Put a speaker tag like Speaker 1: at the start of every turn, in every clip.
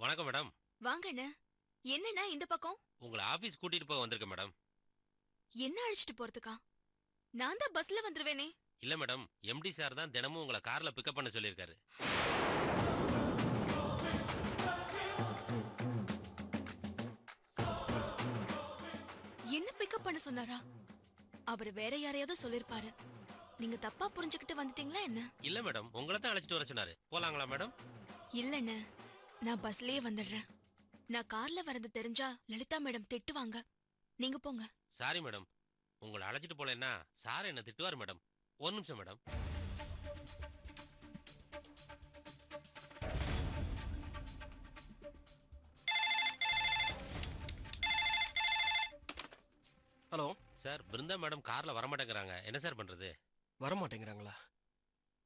Speaker 1: வணக்கம் மேடம்.
Speaker 2: வாங்க அண்ணா. என்னண்ணா இந்த பக்கம்?
Speaker 1: உங்களை ஆபீஸ் கூட்டிட்டு போக வந்திருக்கேன் மேடம்.
Speaker 2: என்ன அழைச்சிட்டு போறதுக்கா? நான் தான் பஸ்ல வந்துருவேனே.
Speaker 1: இல்ல மேடம், எம்டி சார் தான் தினமும் உங்களை கார்ல பிக்கப் பண்ண சொல்லியிருக்காரு.
Speaker 2: என்ன பிக்கப் பண்ண சொன்னாரா? அவர் வேற யாரையாவது சொல்லிருப்பாரு. நீங்க தப்பா புரிஞ்சுக்கிட்டு வந்துட்டீங்களா என்ன?
Speaker 1: இல்ல மேடம், உங்களை தான் அழைச்சிட்டு வர சொன்னாரு. போலாங்களா மேடம்?
Speaker 2: இல்லண்ண, நான் பஸ்லயே வந்துடுறேன். நான் கார்ல வரது தெரிஞ்சா லலிதா மேடம் திட்டுவாங்க. நீங்க போங்க.
Speaker 1: சாரி மேடம், உங்களை அழைச்சிட்டு போலன்னா சார் என்ன திட்டுவாரு மேடம். ஒரு நிமிஷம் madam.
Speaker 3: Hello
Speaker 1: sir, Brinda madam கார்ல வரமாட்டேங்கிறாங்க. என்ன சார் பண்றது?
Speaker 3: வரமாட்டேங்கிறாங்களா?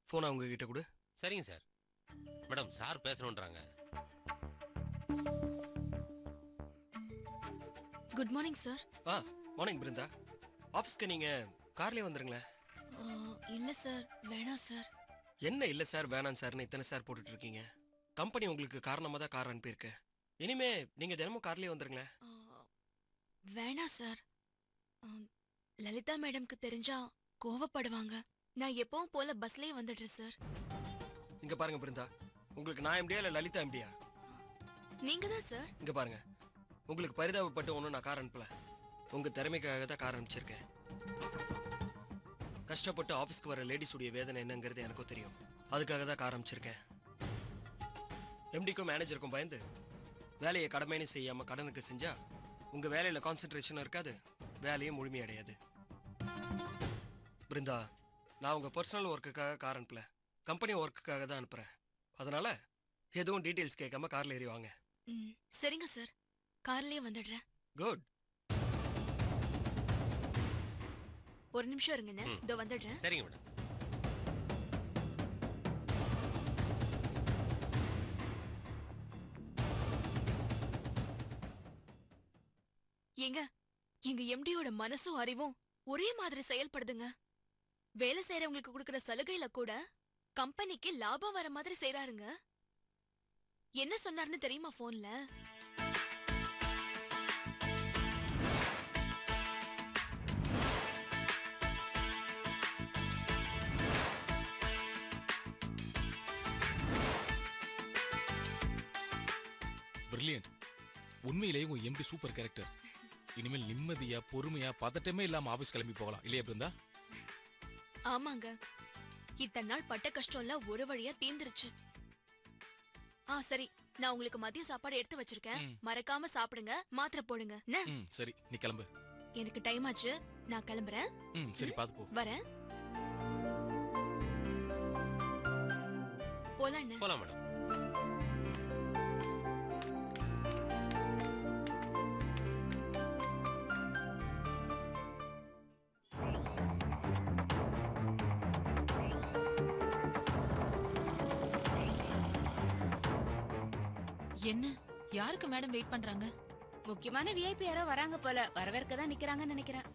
Speaker 3: ஃபோன் அவங்க கிட்ட கொடு.
Speaker 1: சரிங்க சார். மேடம், சார் பேசணுன்றாங்க.
Speaker 2: Good morning sir.
Speaker 3: Morning Brinda. ஆஃபீஸ்க்கு நீங்க கார்லயே வந்துருங்களேன்.
Speaker 2: இல்ல சார், வேணாம் சார்.
Speaker 3: என்ன இல்ல சார் வேணாம் சார்னு இத்தனை சார் போட்டுட்டு இருக்கீங்க? கம்பெனி உங்களுக்கு காரணமா தான் கார் அனுப்பியிருக்கு. இனிமே நீங்க தினமும் கார்லயே வந்துருங்களேன்.
Speaker 2: வேணாம் சார். லலிதா மேடம்க்கு தெரிஞ்சா கோவப்படுவாங்க. நான் எப்பவும் போல பஸ்லயே வந்துடுறேன் சார்.
Speaker 3: இங்க பாருங்க பிருந்தா, உங்களுக்கு நான் எம்டியா இல்ல லலிதா எம்டியா?
Speaker 2: நீங்க தான் சார்.
Speaker 3: இங்க பாருங்க, உங்களுக்கு பரிதாபப்பட்டு ஒன்றும் நான் கார் அனுப்பல. உங்க திறமைக்காக தான் கார் அனுப்பிச்சிருக்கேன். கஷ்டப்பட்டு ஆஃபீஸ்க்கு வர லேடிஸுடைய வேதனை என்னங்கிறது எனக்கும் தெரியும். அதுக்காக தான் கார் அனுப்பிச்சிருக்கேன். எம்டிக்கும் மேனேஜருக்கும் பயந்து வேலையை கடமைன்னு செய்யாம கடனுக்கு செஞ்சா உங்க வேலையில கான்சென்ட்ரேஷனும் இருக்காது, வேலையும் முழுமையடையாது. பிருந்தா, நான் உங்க பர்சனல் ஒர்க்குக்காக கார் அனுப்பல, கம்பெனி ஒர்க்குக்காக தான் அனுப்புறேன். அதனால எதுவும் டீட்டெயில்ஸ் கேட்காம கார்ல ஏறி வாங்க.
Speaker 2: சரிங்க சார், கார்லயே வந்துடுறேன்.
Speaker 3: குட்.
Speaker 2: ஒரு நிமிஷம் இருங்கண்ணே, இதோ வந்துடுறேன்.
Speaker 1: சரிங்க மேடம்.
Speaker 2: எங்க எம்டியோட மனசும் அறிவும் ஒரே மாதிரி செயல்படுதுங்க. வேலை செய்யறவங்களுக்கு கொடுக்கிற சலுகையில கூட கம்பெனிக்கு லாபம் வர மாதிரி செய்யறாருங்க. என்ன சொன்னார்னு தெரியுமா போன்ல?
Speaker 4: பிரில்லியன்ட். உண்மையிலேயே உங்க எம்டி சூப்பர் கேரக்டர். இனிமேல் நிம்மதியா பொறுமையா பதட்டமே இல்லாம ஆபீஸ் கிளம்பி போகலாம் இல்லையா பிருந்தா?
Speaker 2: ஆமாங்க, இத்தனை நாள் பட்ட கஷ்டம் எல்லாம் ஒரு வழியா தீந்துருச்சு. சரி, நான் உங்களுக்கு மதிய சாப்பாடு எடுத்து வச்சிருக்கேன். மறக்காம சாப்பிடுங்க, மாத்திரை போடுங்க.
Speaker 4: சரி, நீ கிளம்பு.
Speaker 2: எனக்கு டைம் ஆச்சு, நான் கிளம்புறேன்.
Speaker 4: சரி, பாத்து போ.
Speaker 2: வரேன். போலாம்
Speaker 1: மேடம்.
Speaker 5: என்ன, யாருக்கு மேடம் வெயிட் பண்றாங்க?
Speaker 6: முக்கியமான விஐபி யாரோ வராங்க போல, வரவேற்க தான் நிக்கிறாங்கன்னு நினைக்கிறேன்.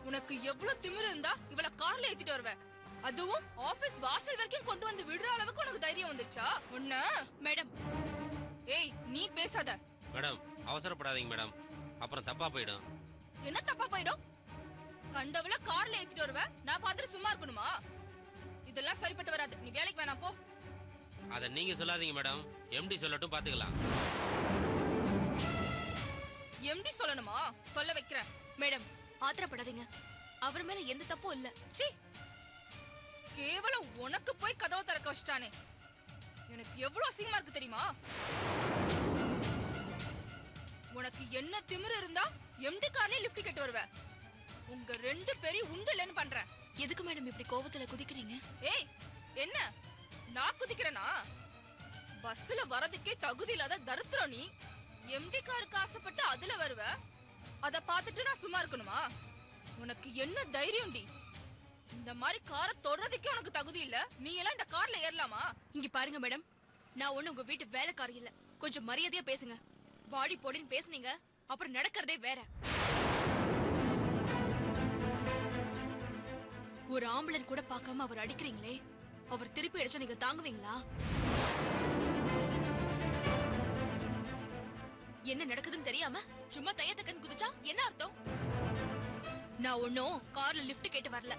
Speaker 5: உனக்கு எவ்வளவு திமிரு இருந்தா இவள கார்ல
Speaker 7: கார்ல ஏத்திட்டு வருவ? அதுவும் ஆபீஸ் வாசல் வரைக்கும் கொண்டு வந்து விடுற அளவுக்கு உனக்கு தைரியம் வந்துச்சா? உன்ன
Speaker 2: மேடம்
Speaker 7: ஏய் நீ பேசாத.
Speaker 1: மேடம் அவசரப்படாதீங்க மேடம், அப்புறம் தப்பா போயிடும்.
Speaker 7: என்ன தப்பா போயிடும்? கண்டவள கார்ல ஏத்திட்டு வருவ, நான் பாத்துட்டு சும்மா இருக்கணுமா? இதெல்லாம் சரிப்பட்டு வராது. நீ வேலைக்கு வேணாம் போ.
Speaker 1: அத நீங்க சொல்லாதீங்க மேடம், எம்டி சொல்லட்டும், பாத்துக்கலாம்.
Speaker 7: எம்டி சொல்லணுமா? சொல்ல வைக்கிறேன்.
Speaker 2: மேடம் ஆத்திரப்படாதீங்க, அவர் மேல எந்த தப்பும் இல்ல.
Speaker 7: சீ, கேவலம் உனக்கு போய் கதவை திறக்க வச்சிட்டானே, எனக்கு எவ்வளவு அசிங்கமா இருக்கு தெரியுமா? உனக்கு என்ன திமிரு இருந்தா எம்டி கார்லயே லிஃப்ட் கேட்டு வருவ? உங்க ரெண்டு பேரையும் உண்டு இல்லைன்னு பண்றேன்.
Speaker 2: எதுக்கு மேடம் இப்படி கோவத்துல குதிக்கிறீங்க?
Speaker 7: ஏய் என்ன நான் குதிக்கிறேனா? பஸ்ல வரதுக்கே தகுதி இல்லாத தரித்திரம் நீ. எம்டி காருக்கு ஆசைப்பட்டு அதுல வருவ, அத பாத்துட்டு நான் சும்மா இருக்கணுமா? உனக்கு என்ன தைரியம்டி? இந்த மாதிரி காரை தொடறதுக்கே உனக்கு தகுதி இல்ல, நீ எல்லாம் இந்த கார்ல ஏறலாமா?
Speaker 2: இங்க பாருங்க மேடம், நான் ஒண்ணு உங்க வீட்டு வேலைக்காரி இல்ல. கொஞ்சம் மரியாதையா பேசுங்க. வாடி போடின்னு பேசுனீங்க, அப்புறம் நடக்கிறதே வேற. ஒரு ஆம்பளன் கூட பார்க்காம அவர் அடிக்கிறீங்களே, அவர் திருப்பி அடிச்சா நீங்க தாங்குவீங்களா? என்ன நடக்குதுன்னு தெரியாம சும்மா தையத்தக்கன் குதிச்சா என்ன அர்த்தம்? நான் ஒன்னும் கார்ல லிஃப்ட் கேட்டு வரல.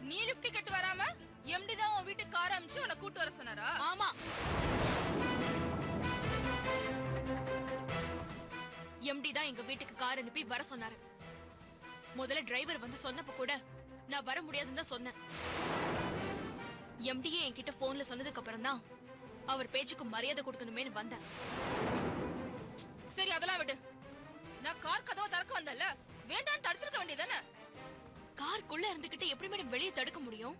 Speaker 7: நீ லிஃப்ட் கேட்டு வராம எம்டி தான் உன் வீட்டுக்கு கார் அனுப்பிச்சு உன்னை கூட்டு வர சொன்னாரா?
Speaker 2: ஆமா, எம்டி தான் எங்க வீட்டுக்கு கார் அனுப்பி வர சொன்னாரு. முதல்ல டிரைவர் வந்து சொன்னப்ப கூட நான் வர முடியாதுன்னு தான் சொன்னேன். எம்டியே என்கிட்ட போன்ல சொன்னதுக்கு அப்புறம் தான் அவர் பேச்சுக்கு மரியாதை கொடுக்கணுமேனு வந்தேன்.
Speaker 7: சரி அதெல்லாம் விடு. நான் கார் கதவை திறக்க வந்தல, வேண்டான்னு தடுத்துக்க வேண்டியதானே?
Speaker 2: காருக்குள்ள இருந்துகிட்டு எப்படி மேடம் வெளியே தடுக்க முடியும்?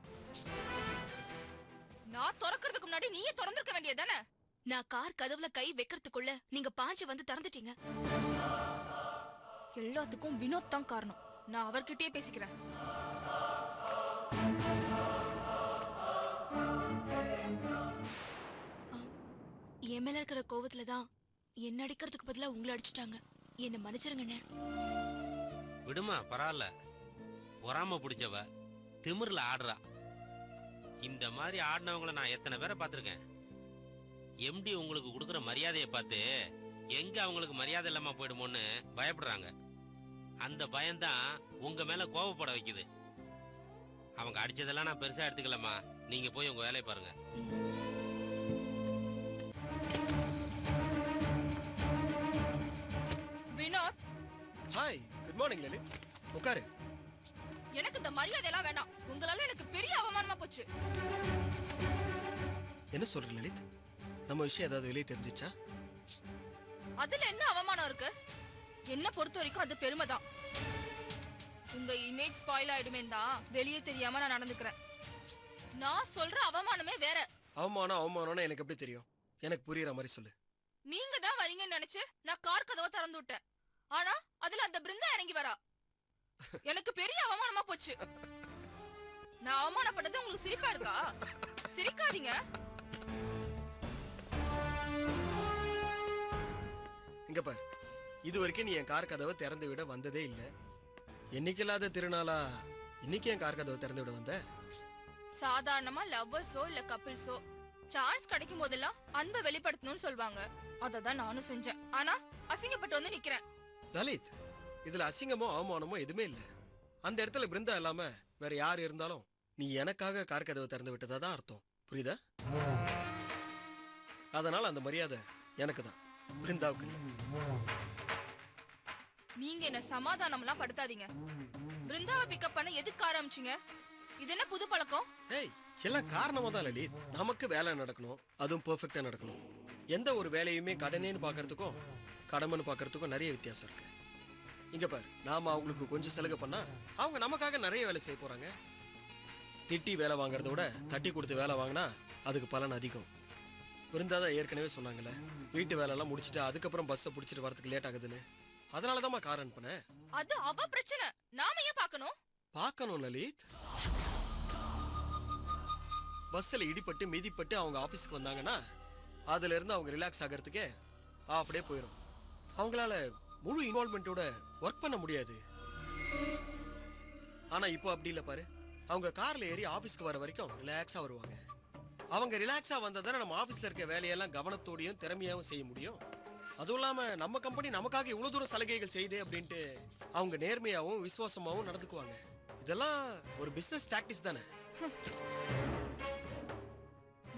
Speaker 7: நான் திறக்கிறதுக்கு முன்னாடி நீயே திறந்திருக்க வேண்டியதானே?
Speaker 2: நான் கார் கதவுல கை வைக்கிறதுக்குள்ள நீங்க பாஞ்சு வந்து திறந்துட்டீங்க.
Speaker 7: எல்லாத்துக்கும் வினோத் தான் காரணம். நான் அவர்கிட்டயே பேசிக்கிறேன்.
Speaker 2: என் மேல இருக்கிற கோவத்துலதான் என்ன அடிக்கிறதுக்கு பதிலா உங்களை அடிச்சுட்டாங்க. என்ன மன்னிச்சிருங்கண்ணே.
Speaker 1: விடுமா, பரவாயில்ல. பொறாம பிடிச்சவ திமிர்ல ஆடுறா. இந்த மாதிரி ஆடினவங்களை நான் எத்தனை பேரை பார்த்துருக்கேன். எம்டி உங்களுக்கு கொடுக்குற மரியாதையை பார்த்து எங்க அவங்களுக்கு மரியாதை இல்லாம போயிடுமோன்னு பயப்படுறாங்க. அந்த பயம்தான் உங்க மேல கோவப்பட வைக்குது. அவங்க அடிச்சதெல்லாம் நான் பெருசா எடுத்துக்கலாமா, நீங்க போய் உங்க வேலையை பாருங்க.
Speaker 7: Vinod,
Speaker 3: hi, good morning Lalit. உட்காரு.
Speaker 7: எனக்கு இந்த மரியாதை எல்லாம் வேண்டாம். உங்களால எனக்கு பெரிய அவமானமா போச்சு.
Speaker 3: என்ன சொல்ற லலித்? நம்ம விஷயம் ஏதாவது வெளியே தெரிஞ்சிச்சா?
Speaker 7: அதுல என்ன அவமானம் இருக்கு? என்ன பொறுத்த வரைக்கும் அது பெருமைதான். உங்க இமேஜ் ஸ்பாயில் ஆயிடுமே தான் வெளியே தெரியாம நான் நடந்துக்கிறேன். நான் சொல்ற அவமானமே வேற.
Speaker 3: அவமானம்னு எனக்கு எப்படி தெரியும்? எனக்கு புரியுற மாதிரி சொல்லு.
Speaker 7: நீங்க தான் வரீங்கன்னு நினைச்சு நான் கார் கதவை திறந்து விட்டேன். ஆனா அதுல அந்த பிருந்தா இறங்கி வரா. எனக்கு பெரிய அவமானமா போச்சு. நான் அவமானப்பட்டது உங்களுக்கு சிரிப்பா இருக்கா? சிரிக்காதீங்க.
Speaker 3: இங்க பாரு, இது வரைக்கும் நீ என் கார் கதவை திறந்து விட வந்ததே இல்ல. என்னைக்கு இல்லாத திருநாளா இன்னைக்கு என் கார் கதவை திறந்து விட வந்த?
Speaker 7: சாதாரணமா லவ்வர்ஸோ இல்ல கப்பிள்ஸோ சான்ஸ் கிடைக்கும் போதெல்லாம் அன்பை வெளிப்படுத்தணும்னு சொல்வாங்க. அததான் நானும் செஞ்சேன். ஆனா அசிங்கப்பட்டு வந்து நிக்கிறேன்.
Speaker 3: லலித், இதுல அசிங்கமோ அவமானமோ எதுவுமே இல்ல. அந்த இடத்துல பிருந்தா இல்லாம வேற யார் இருந்தாலும் நீ எனக்காக கார் கதவை திறந்து விட்டதா தான் அர்த்தம். புரியுதா? அதனால அந்த மரியாதை எனக்கு தான், பிருந்தாவுக்கு இல்ல.
Speaker 7: நீங்க என்ன சமாதானம்லாம் படுத்தாதீங்க. பிருந்தாவை பிக்கப் பண்ண எதுக்கு ஆரம்பிச்சீங்க? இது என்ன புது பழக்கம்?
Speaker 3: ஏய், எல்லாம் காரணமா தான் லலித். நமக்கு வேலை நடக்கணும், அதுவும் பெர்ஃபெக்ட்டா நடக்கணும். எந்த ஒரு வேலையுமே கடனேன்னு பாக்குறதுக்கும் கடமைன்னு பாக்குறதுக்கும் நிறைய வித்தியாசம் இருக்கு. இங்க பாரு, நாம அவங்களுக்கு கொஞ்சம் சலுகை பண்ணா அவங்க நமக்காக நிறைய வேலை செய்ய போறாங்க. திட்டி வேலை வாங்குறத விட தட்டி கொடுத்து வேலை வாங்கினா அதுக்கு பலன் அதிகம். பிருந்தாதான் ஏற்கனவே சொன்னாங்கல்ல, வீட்டு வேலை எல்லாம் முடிச்சுட்டு அதுக்கப்புறம் பஸ்ஸை பிடிச்சிட்டு வரதுக்கு லேட் ஆகுதுன்னு. அதனாலதான் கார் அனுப்புனேன்.
Speaker 7: அது அவ பிரச்சனை, நாம ஏன் பார்க்கணும்?
Speaker 3: பார்க்கணும் லலித். பஸ்ஸில் இடிப்பட்டு மிதிப்பட்டு அவங்க ஆஃபீஸுக்கு வந்தாங்கன்னா அதுல இருந்து அவங்க ரிலாக்ஸ் ஆகிறதுக்கே ஹாஃப் டே போயிடும். அவங்களால முழு இன்வால்மெண்ட்டோட ஒர்க் பண்ண முடியாது. ஆனா இப்போ அப்படி இல்லை பாரு, அவங்க கார்ல ஏறி ஆபீஸ்க்கு வர வரைக்கும் ரிலாக்ஸா வருவாங்க. அவங்க ரிலாக்ஸா வந்தா தானே நம்ம ஆபீஸ்ல இருக்க வேலையெல்லாம் கவனத்தோடையும் திறமையாவும் செய்ய முடியும். அதுவும் இல்லாம நம்ம கம்பெனி நமக்காக இவ்வளவு தூரம் சலுகைகள் செய்யுது அப்படின்ட்டு அவங்க நேர்மையாவும் விசுவாசமாவும் நடந்துக்குவாங்க. இதெல்லாம் ஒரு பிசினஸ் டாக்டிக்ஸ் தானே.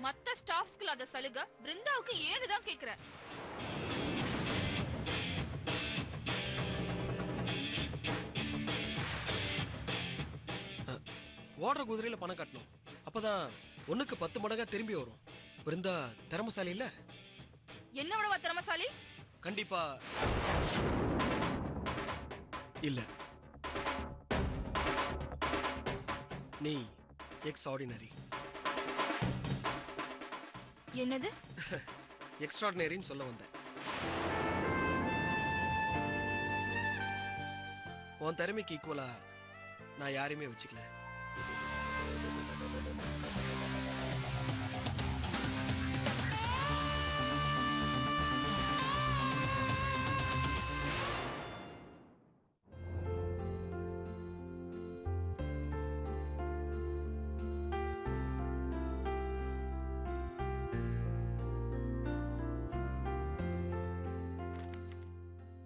Speaker 7: மத்த ஸ்டாஃப்ஸ்க்கு அத சலுகை பிருந்தாவுக்கு ஏன்னு தான் கேக்குறேன்.
Speaker 3: ஓடுற குதிரையில பணம் கட்டணும். அப்பதான் 1க்கு 10 மடங்கா திரும்பி வரும். பிருந்தா திறமசாலி இல்ல?
Speaker 7: என்னோட திறமசாலி?
Speaker 3: கண்டிப்பா இல்ல. நீ எக்ஸ்ட்ராடினரி.
Speaker 7: என்னது?
Speaker 3: எக்ஸ்ட்ராடினரின்னு சொல்ல வந்தேன். உன் திறமைக்கு ஈக்குவலா நான் யாரையுமே வச்சுக்கல.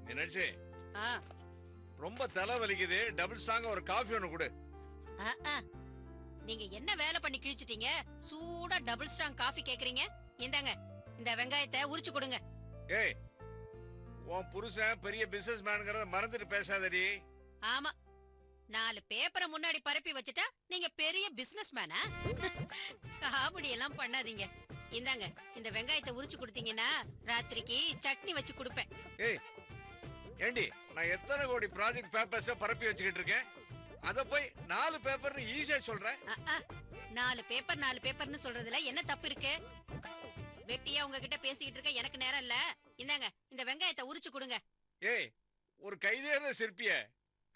Speaker 8: மீனாட்சி, ரொம்ப தலை வலிக்குது. டபுள் ஸ்ட்ராங்கா ஒரு காஃபி ஒன்னு கொடு.
Speaker 9: நீங்க என்ன வேலை பண்ணி கிழிச்சிட்டீங்க? சூடா டபுள் ஸ்ட்ராங் காஃபி கேக்குறீங்க? இந்தாங்க, இந்த வெங்காயத்தை உரிச்சு கொடுங்க.
Speaker 8: ஏய், உன் புருஷன் பெரிய பிசினஸ் மேன்ங்கறத மறந்துட்டு பேசாதடி.
Speaker 9: ஆமா, 4 பேப்பரை முன்னாடி பரப்பி வச்சுட்டா நீங்க பெரிய பிசினஸ் மேனா? காமெடி எல்லாம் பண்ணாதீங்க. இந்தாங்க, இந்த வெங்காயத்தை உரிச்சு கொடுத்தீங்கன்னா ராத்திரிக்கு சட்னி வச்சு கொடுப்பேன்.
Speaker 8: ஏய் ஏண்டி, நான் எத்தனை கோடி ப்ராஜெக்ட் பேப்பர்ஸ பரப்பி வச்சுக்கிட்டு இருக்கேன். அத போய் 4 பேப்பர்னு ஈஸியா சொல்றேன்.
Speaker 9: 4 பேப்பர்னு சொல்றதுல என்ன தப்பு இருக்கு? வெட்டியா உங்ககிட்ட பேசிக்கிட்டு இருக்க எனக்கு நேரம் இல்ல. இந்தாங்க, இந்த வெங்காயத்தை உரிச்சு கொடுங்க.
Speaker 8: ஏய், ஒரு கைதேர்ந்த சிற்பிய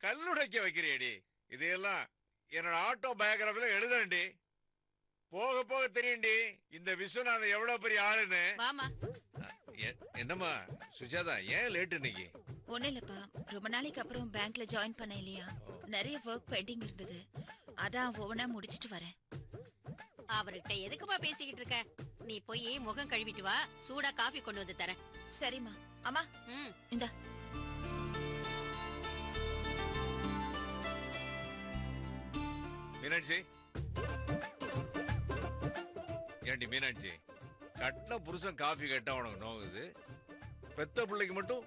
Speaker 8: கல்லுடைக்க வைக்கிறியடி. இதையெல்லாம் என்னோட ஆட்டோ பயோகிராஃபில எழுதண்டி. போக போக தெரியும்டி இந்த விஸ்வநாதன் எவ்வளவு பெரிய ஆளுன்னு.
Speaker 9: வாமா.
Speaker 8: என்னம்மா சுஜாதா, ஏன் லேட் இன்னைக்கு?
Speaker 6: ஒண்ணு இல்லப்பா, ரொம்ப நாளைக்கு அப்புறம் பேங்க்ல ஜாயின் பண்ண இல்லையா, நிறைய ஒர்க் பெண்டிங் இருந்தது. அதான் ஒவ்வொன்னா முடிச்சிட்டு வரேன்.
Speaker 9: அவர்கிட்ட எதுக்குப்பா பேசிக்கிட்டு இருக்க? நீ போய் முகம் கழுவிட்டு வா, சூடா காஃபி கொண்டு வந்து தரேன்.
Speaker 6: சரிம்மா. அம்மா, இந்தா.
Speaker 8: மீனாட்சி, ஏண்டி மீனாட்சி, கட்டின புருஷன் காஃபி கேட்டா உனக்கு நோகுது, பெத்த பிள்ளைக்கு மட்டும்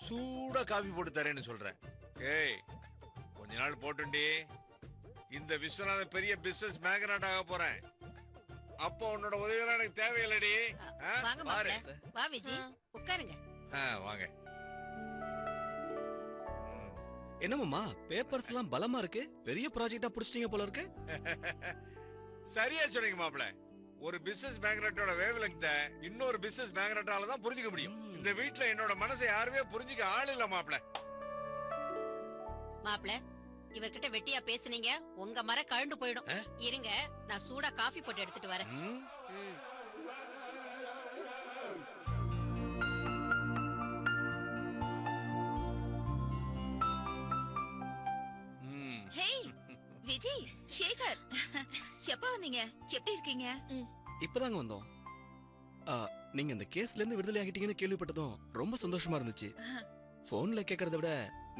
Speaker 8: சூடா காஃபி போட்டு தரேன்னு சொல்ற. ஏய், கொஞ்ச நாள் போட்டுண்டி. இந்த விஸ்வநாதன் பெரிய பிசினஸ் மேக்னட் ஆக போறேன். அப்போ உன்னோட உதவியெல்லாம் எனக்கு தேவையில்லடி.
Speaker 9: வாங்க மாப்ள, வா விஜி, உட்காருங்க.
Speaker 8: வாங்க.
Speaker 10: என்னமாமா, பேப்பர்ஸ் எல்லாம் பலமா இருக்கு. பெரிய ப்ராஜெக்ட்டா புடிச்சிட்டீங்க போல இருக்கு.
Speaker 8: சரியா சொன்னீங்க மாப்ள. ஒரு பிசினஸ் மேக்னட்டோட வேவ்லெங்த இன்னொரு பிசினஸ் மேக்னட்டால தான் புரிஞ்சுக்க முடியும். இந்த வீட்ல என்னோட மனசை யாருமே புரிஞ்சுக்க ஆள் இல்ல மாப்ள.
Speaker 9: மாப்ள, இவர்கிட்ட வெட்டியா பேசுனீங்க, உங்க மரம் கழண்டு போயிடும். இருங்க, நான் சூடா காஃபி போட்டு எடுத்துட்டு வரேன்.
Speaker 6: ஹேய் விஜய், சேகர், எப்ப வந்தீங்க? எப்படி இருக்கீங்க?
Speaker 10: இப்பதாங்க வந்தோம். நீங்க இந்த கேஸ்ல இருந்து விடுதலை ஆகிட்டீங்கன்னு கேள்விப்பட்டதும் ரொம்ப சந்தோஷமா இருந்துச்சு. போன்ல கேக்குறத விட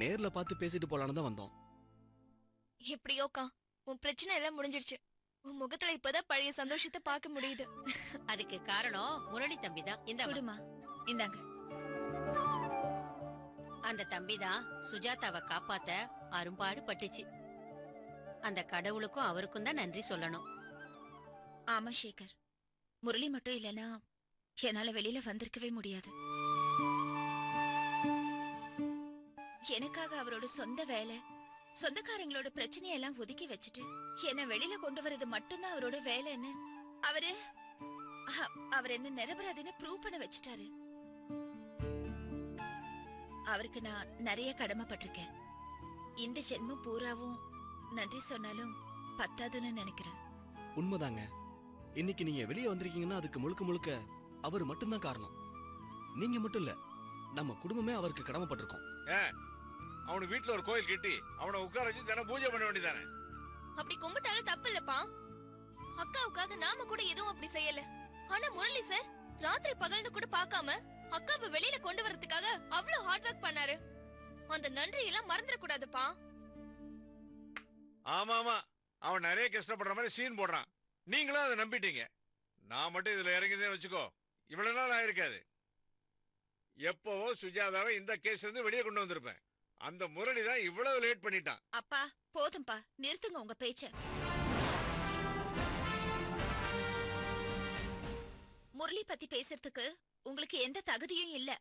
Speaker 10: நேர்ல பார்த்து பேசிட்டு போலான்னு தான் வந்தோம்.
Speaker 2: எப்படியோக்கா, உன் பிரச்சனை எல்லாம் முடிஞ்சிருச்சு. உன் முகத்துல இப்பதான் பழைய சந்தோஷத்தை பார்க்க முடியுது.
Speaker 9: அதுக்கு காரணம் முரளி தம்பி தான். இந்த
Speaker 6: குடுமா, இந்தாங்க.
Speaker 9: அந்த தம்பி தான் சுஜாதாவை காப்பாத்த அரும்பாடு பட்டுச்சு. அந்த கடவுளுக்கும் அவருக்கும் தான் நன்றி சொல்லணும்.
Speaker 6: ஆமா சேகர், முரளி மட்டும் இல்லனா என்னால வெளியில வந்திருக்கவே முடியாது. எனக்காக அவரோட சொந்த வேலை, சொந்தக்காரங்களோட பிரச்சனையெல்லாம் ஒதுக்கி வச்சுட்டு என்ன வெளியில கொண்டு வர்றது மட்டும்தான் அவரோட வேலைன்னு அவர் என்ன நிரபராதின்னு ப்ரூவ் பண்ண வச்சுட்டாரு. அவருக்கு நான் நிறைய கடமைப்பட்டிருக்கேன். இந்த ஜென்மம் பூராவும் நன்றி சொன்னாலும் பத்தாதுன்னு நினைக்கிறேன்.
Speaker 10: உண்மைதாங்க. இன்னைக்கு நீங்க வெளியே வந்திருக்கீங்கன்னா அதுக்கு முழுக்க முழுக்க அவர் மட்டும்தான் காரணம். நீங்க மட்டும் இல்ல, நம்ம குடும்பமே அவருக்கு கடமைப்பட்டிருக்கோம்.
Speaker 8: அவனுக்கு வீட்டுல ஒரு கோயில் கட்டி அவனை உட்கார வச்சு தினம் பூஜை பண்ண வேண்டியதானே?
Speaker 2: அப்படி கும்பிட்டாலும் தப்பு இல்லப்பா. அக்காவுக்காக நாம கூட எதுவும் அப்படி செய்யல. ஆனா முரளி சார் ராத்திரி பகல்னு கூட பார்க்காம அக்காவை வெளியில கொண்டு வரதுக்காக அவ்வளவு ஹார்ட் ஒர்க் பண்ணாரு. அந்த நன்றி எல்லாம் மறந்துட கூடாதுப்பா.
Speaker 8: ஆமா ஆமா, அவன் நிறைய கஷ்டப்படுற மாதிரி சீன் போடுறான். நீங்களும் அதை நம்பிட்டீங்க. நான் மட்டும் இதுல இறங்கிதே வச்சுக்கோ, இவ்வளவு நாள் ஆயிருக்காது. எப்பவோ சுஜாதாவை இந்த கேஸ்ல இருந்து வெளியே கொண்டு வந்திருப்பேன். அந்த முரளி தான் இவ்வளவு லேட் பண்ணிட்டான்.
Speaker 6: அப்பா போதும்பா, நிறுத்துங்க உங்க பேச்ச. முரளி பத்தி பேசுறதுக்கு உங்களுக்கு எந்த தகுதியும் இல்ல.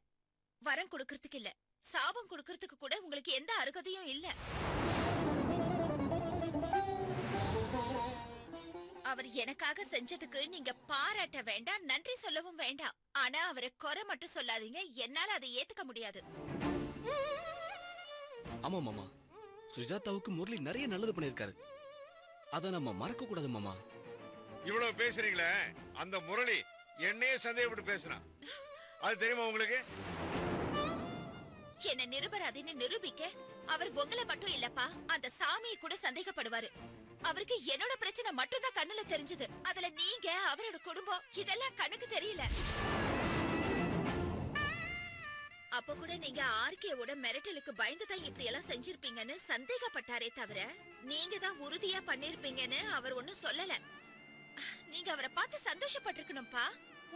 Speaker 6: வரம் கொடுக்கறதுக்கு இல்ல, சாபம் கொடுக்கறதுக்கு கூட உங்களுக்கு எந்த அருகதையும் இல்ல. அவர் எனக்காக செஞ்சதுக்கு நீங்க பாராட்ட வேண்டாம், நன்றி சொல்லவும் வேண்டாம். ஆனா அவரை குறை மட்டும் சொல்லாதீங்க, என்னால அதை ஏத்துக்க முடியாது.
Speaker 10: ஆமா மாமா, சுஜாதாவுக்கு முரளி நிறைய நல்லது பண்ணிருக்காரு. அத நம்ம மறக்க கூடாது மாமா.
Speaker 8: இவ்வளவு பேசுறீங்களே, அந்த முரளி என்னையே சந்தேகப்பட்டு பேசுறான். அது தெரியுமா உங்களுக்கு?
Speaker 6: என்ன நிரபராதின்னு நிரூபிக்க அவர் உங்களை மட்டும் இல்லப்பா, அந்த சாமியை கூட சந்தேகப்படுவாரு. அவருக்கு என்னோட பிரச்சனை மட்டும் தான் கண்ணுல தெரிஞ்சது. அதுல நீங்க, அவரோட குடும்பம், இதெல்லாம் கண்ணுக்கு தெரியல. அப்ப கூட நீங்க ஆர்கேவோட மிரட்டலுக்கு பயந்துதான் இப்படி எல்லாம் செஞ்சிருப்பீங்கன்னு சந்தேகப்பட்டாரே தவிர நீங்க தான் உறுதியா பண்ணிருப்பீங்கன்னு அவர் ஒண்ணும் சொல்லல. நீங்க அவரை பார்த்து சந்தோஷப்பட்டிருக்கணும்பா.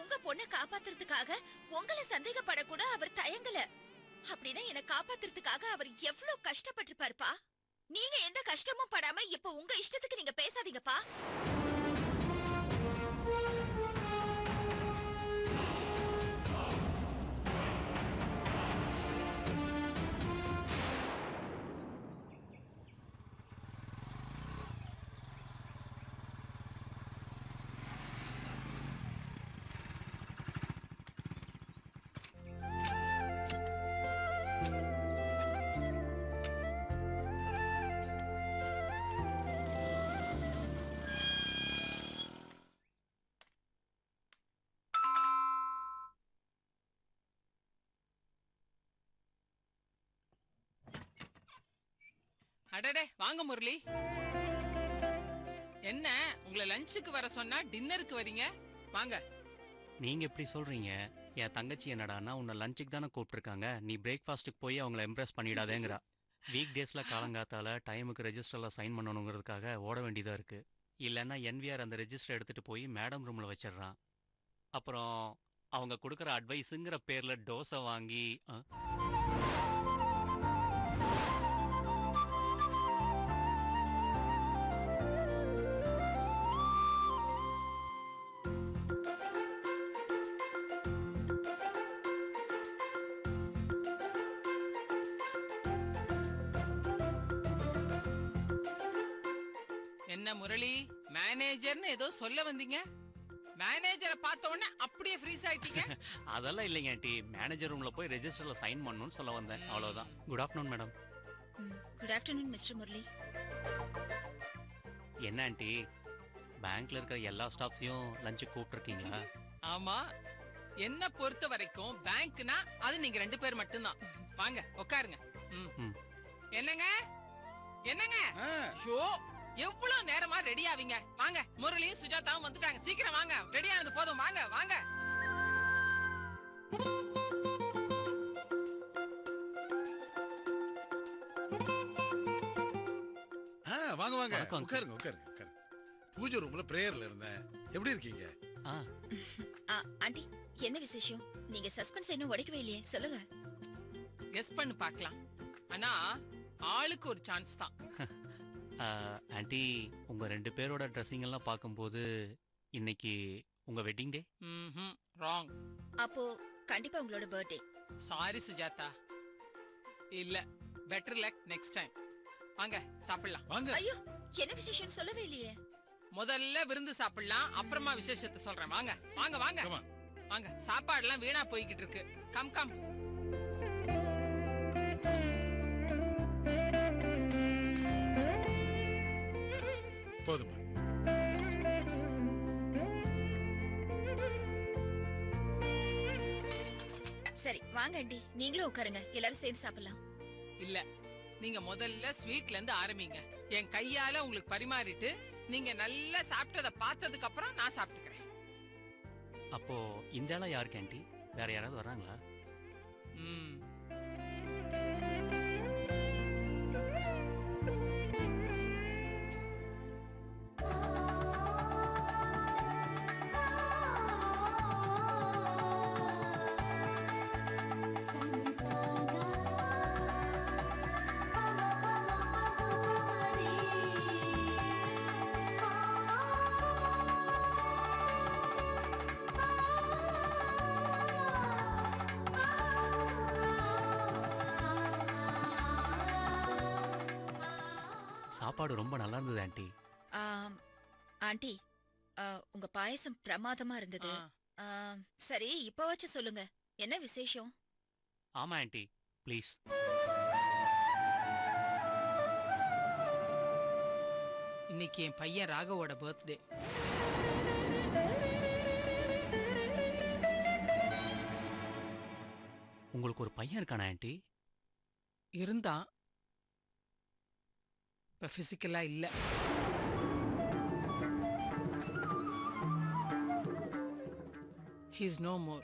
Speaker 6: உங்க பொண்ணை காப்பாத்துறதுக்காக உங்களை சந்தேகப்படக்கூட அவர் தயங்கல. அப்படின்னா என்ன காப்பாத்துறதுக்காக அவர் எவ்வளவு கஷ்டப்பட்டிருப்பாருப்பா. நீங்க எந்த கஷ்டமும் படாம இப்ப உங்க இஷ்டத்துக்கு நீங்க பேசாதீங்கப்பா.
Speaker 11: அடடே வாங்க முரளி. என்ன உங்களை லஞ்சுக்கு வர சொன்னா டின்னருக்கு வரீங்க? வாங்க.
Speaker 12: நீங்க எப்படி சொல்றீங்க? என் தங்கச்சி என்னடான்னா உன்னை லஞ்சுக்கு தானே கூப்பிட்டுருக்காங்க, நீ பிரேக்ஃபாஸ்ட்டுக்கு போய் அவங்கள இம்ப்ரெஸ் பண்ணிடாதேங்கிறா. வீக் டேஸ்ல காலங்காத்தால டைமுக்கு ரெஜிஸ்டர்ல சைன் பண்ணணுங்கிறதுக்காக ஓட வேண்டியதா இருக்கு. இல்லைன்னா என்விஆர் அந்த ரெஜிஸ்டர் எடுத்துட்டு போய் மேடம் ரூம்ல வச்சிடறான். அப்புறம் அவங்க கொடுக்குற அட்வைஸுங்கிற பேர்ல டோஸை வாங்கி
Speaker 11: என்ன முரளி, மேனேஜர்னு ஏதோ சொல்ல வந்தீங்க? மேனேஜரை பார்த்த உடனே அப்படியே ஃப்ரீஸ் ஆயிட்டீங்க?
Speaker 12: அதெல்லாம் இல்லைங்க ஆண்டி, மேனேஜர் ரூம்ல போய் ரெஜிஸ்டர்ல சைன் பண்ணணும்னு சொல்ல வந்தேன், அவ்வளவுதான். Good afternoon madam.
Speaker 6: Good afternoon mister Murali.
Speaker 12: என்ன ஆண்டி, பேங்க்ல இருக்கிற எல்லா ஸ்டாஃப்ஸையும் லஞ்சுக்கு கூப்பிட்டுருக்கீங்களா?
Speaker 11: ஆமா, என்ன பொறுத்த வரைக்கும் பேங்க்னா அது நீங்க 2 பேர் மட்டும்தான். வாங்க உட்காருங்க. என்னங்க என்னங்க, ஷோ எவ்வளவு நேரமா ரெடி ஆவீங்க? வாங்க, முரளியும் சுஜாதாவும் வந்துட்டாங்க, சீக்கிரம் வாங்க. ரெடி ஆனது போதும், வாங்க வாங்க.
Speaker 13: வாங்க வாங்க, உட்காருங்க உட்காருங்க உட்காருங்க. பூஜை ரூம்ல பிரேயர்ல இருந்தேன். எப்படி இருக்கீங்க?
Speaker 6: ஆண்டி, என்ன விசேஷம்? நீங்க சஸ்பென்ஸ் இன்னும் உடைக்கவே இல்லையே, சொல்லுங்க.
Speaker 11: கெஸ் பண்ணு பார்க்கலாம். ஆனா ஆளுக்கு ஒரு சான்ஸ் தான்.
Speaker 12: ஆண்டி, உங்க 2 பேரோட ட்ரெஸ்ஸிங் எல்லாம் பார்க்கும்போது இன்னைக்கு உங்க வெட்டிங் டே?
Speaker 11: ராங்.
Speaker 6: அப்போ கண்டிப்பா உங்களோட பர்த்டே.
Speaker 11: சாரி சுஜாதா, இல்ல. Better luck next time. வாங்க சாப்பிடலாம்.
Speaker 13: வாங்க.
Speaker 6: ஐயோ, என்ன விசேஷம் சொல்லவே இல்லையே.
Speaker 11: முதல்ல விருந்து சாப்பிடலாம், அப்புறமா விசேஷத்தை சொல்றேன். வாங்க வாங்க வாங்க வாங்க. சாப்பாடுலாம் வீணா போய்கிட்டு இருக்கு. Come come.
Speaker 13: போதுமா?
Speaker 6: சரி வாங்க ஆண்டி, நீங்களும் உட்காருங்க, எல்லாரும் சேர்ந்து சாப்பிடலாம்.
Speaker 11: இல்ல, நீங்க முதல்ல ஸ்வீட்ல இருந்து ஆரம்பிங்க. என் கையால உங்களுக்கு பரிமாறிட்டு நீங்க நல்லா சாப்பிட்டதை பார்த்ததுக்கு அப்புறம் நான் சாப்பிட்டுக்கிறேன்.
Speaker 12: அப்போ இந்த ஆளா யாருக்கு ஆண்டி? வேற யாராவது வர்றாங்களா?
Speaker 11: ம்.
Speaker 12: சாப்பாடு ரொம்ப நல்லா இருந்தது ஆண்டி.
Speaker 6: ஆண்டி, உங்க பாயசம் பிரமாதமா இருந்தது. சரி, இப்ப வச்சு சொல்லுங்க, என்ன விசேஷம்?
Speaker 12: ஆமா ஆண்டி, ப்ளீஸ்.
Speaker 11: இன்னைக்கு என் பையன் ராகவோட பர்த்டே.
Speaker 12: உங்களுக்கு ஒரு பையன் இருக்கானா ஆண்டி?
Speaker 11: இருந்தான், இப்ப பிசிக்கலா இல்ல. He is no more.